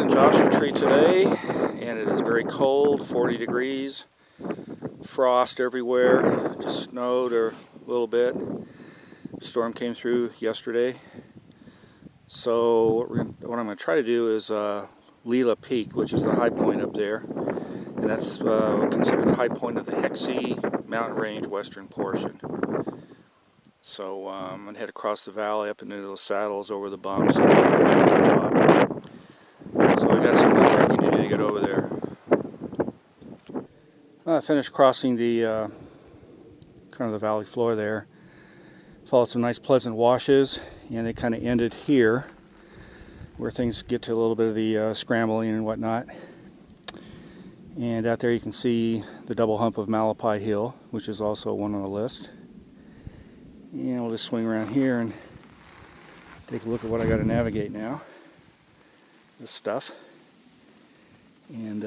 in Joshua Tree today, and it is very cold, 40 degrees, frost everywhere, just snowed a little bit. Storm came through yesterday. So what I'm going to try to do is Lela Peak, which is the high point up there, and that's considered the high point of the Hexie mountain range western portion. So I'm going to head across the valley up into those saddles over the bumps and to the top. So I got some trekking to do to get over there. I finished crossing the kind of the valley floor there. Followed some nice pleasant washes, and they kind of ended here where things get to a little bit of the scrambling and whatnot. And out there you can see the double hump of Malapai Hill, which is also one on the list. And we'll just swing around here and take a look at what I got to navigate now. This stuff. And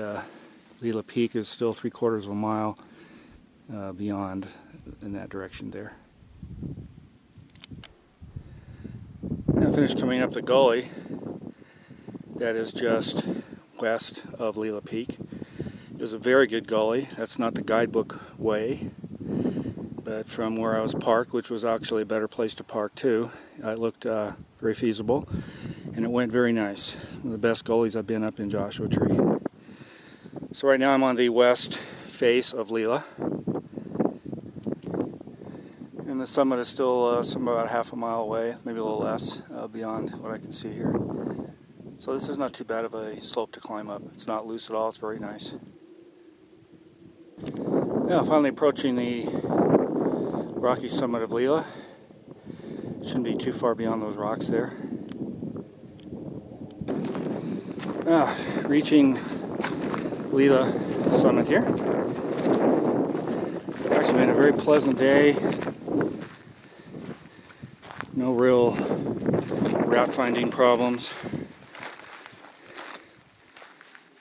Lela Peak is still 3/4 of a mile beyond in that direction there. Now I finished coming up the gully that is just west of Lela Peak. It was a very good gully. That's not the guidebook way, but from where I was parked, which was actually a better place to park too, it looked very feasible, and it went very nice. One of the best gullies I've been up in Joshua Tree. So right now I'm on the west face of Lela, and the summit is still about half a mile away, maybe a little less, beyond what I can see here. So this is not too bad of a slope to climb up. It's not loose at all, it's very nice. Now finally approaching the rocky summit of Lela. Shouldn't be too far beyond those rocks there. Now, reaching Lela summit here. Actually been a very pleasant day. No real route finding problems.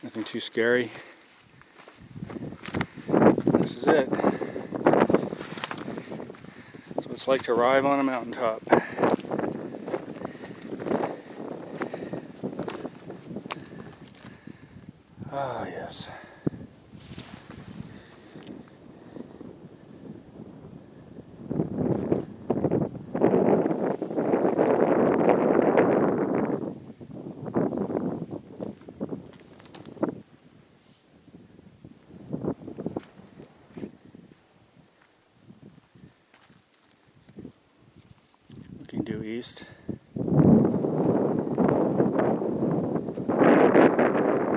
Nothing too scary. This is it. That's what it's like to arrive on a mountaintop. Ah, yes. Looking due east.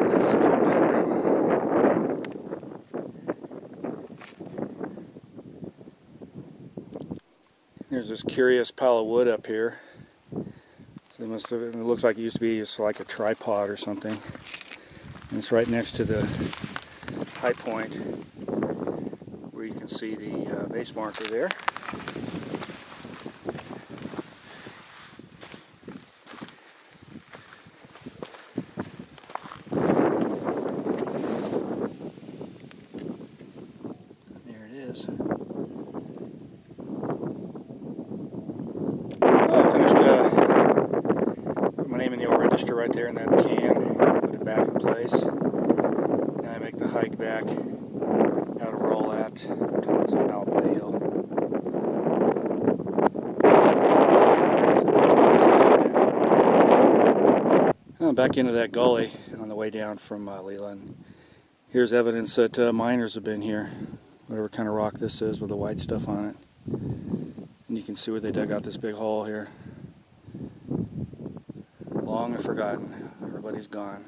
That's the full panorama. There's this curious pile of wood up here. So it looks like it used to be just like a tripod or something. And it's right next to the high point where you can see the base marker there. I finished put my name in the old register right there in that can, put it back in place. Now I make the hike back out of Rollat towards Malapai Hill. So, back into that gully on the way down from Lela, and here's evidence that miners have been here. Whatever kind of rock this is with the white stuff on it. And you can see where they dug out this big hole here. Long and forgotten. Everybody's gone.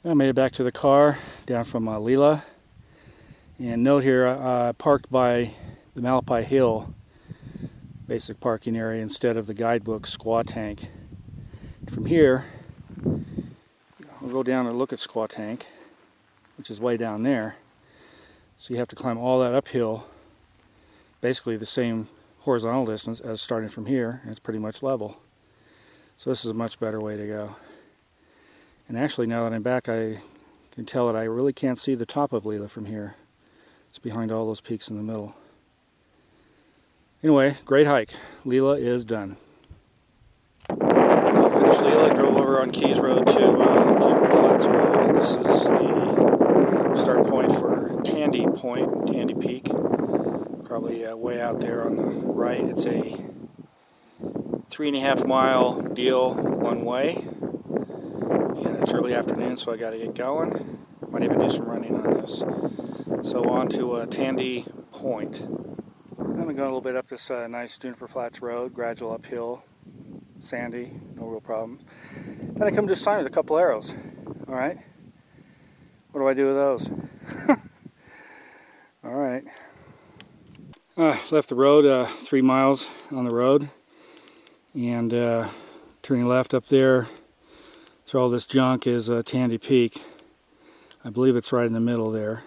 I made it back to the car down from Lela. And note here, I parked by the Malapai Hill basic parking area instead of the guidebook Squaw Tank. From here, we'll go down and look at Squaw Tank, which is way down there. So you have to climb all that uphill, basically the same horizontal distance as starting from here, and it's pretty much level. So this is a much better way to go. And actually, now that I'm back, I can tell that I really can't see the top of Lela from here. It's behind all those peaks in the middle. Anyway, great hike. Lela is done. on Keys Road to Juniper Flats Road, and this is the start point for Tandy Point, Tandy Peak. Probably way out there on the right. It's a 3.5 mile deal one way, and it's early afternoon, so I got to get going. Might even do some running on this. So on to Tandy Point. I'm going to go a little bit up this nice Juniper Flats Road, gradual uphill, sandy, no real problems. Then I come to a sign with a couple arrows. All right, what do I do with those? All right. Left the road 3 miles on the road, and turning left up there through all this junk is Tandy Peak. I believe it's right in the middle there.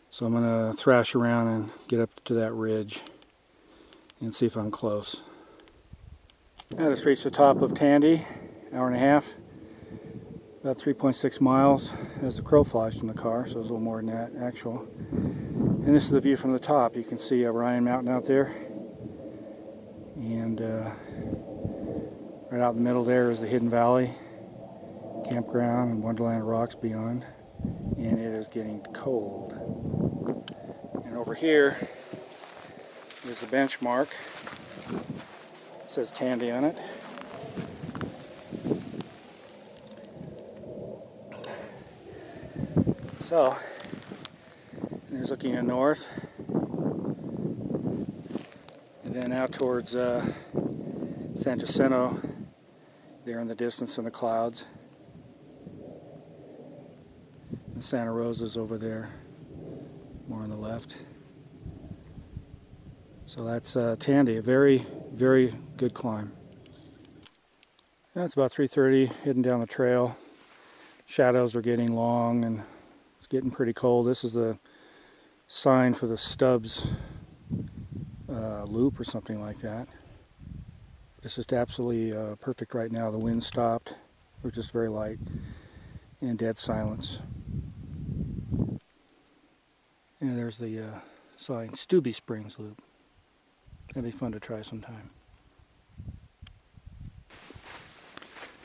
So I'm going to thrash around and get up to that ridge and see if I'm close. I just reached the top of Tandy, hour and a half, about 3.6 miles as the crow flies from the car, so it's a little more than that actual. And this is the view from the top. You can see Ryan Mountain out there, and right out in the middle there is the Hidden Valley campground and Wonderland Rocks beyond, and it is getting cold. And over here is the benchmark. It says Tandy on it. So there's looking at north, and then out towards San Jacinto there in the distance in the clouds. And Santa Rosa's over there, more on the left. So that's Tandy, a very, very good climb. Yeah, it's about 3:30, heading down the trail. Shadows are getting long and it's getting pretty cold. This is the sign for the Stubbs loop or something like that. It's just absolutely perfect right now. The wind stopped. It was just very light and dead silence. And there's the sign, Stubby Springs Loop. That'd be fun to try sometime.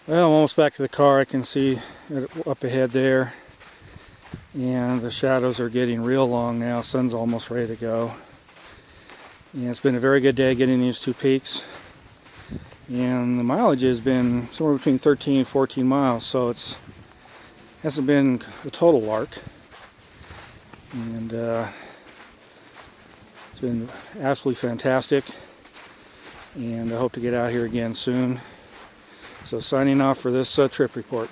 Well, I'm almost back to the car. I can see it up ahead there. And the shadows are getting real long now. Sun's almost ready to go. And it's been a very good day getting these two peaks. And the mileage has been somewhere between 13 and 14 miles, so it hasn't been a total lark. And it's been absolutely fantastic. And I hope to get out here again soon. So signing off for this trip report.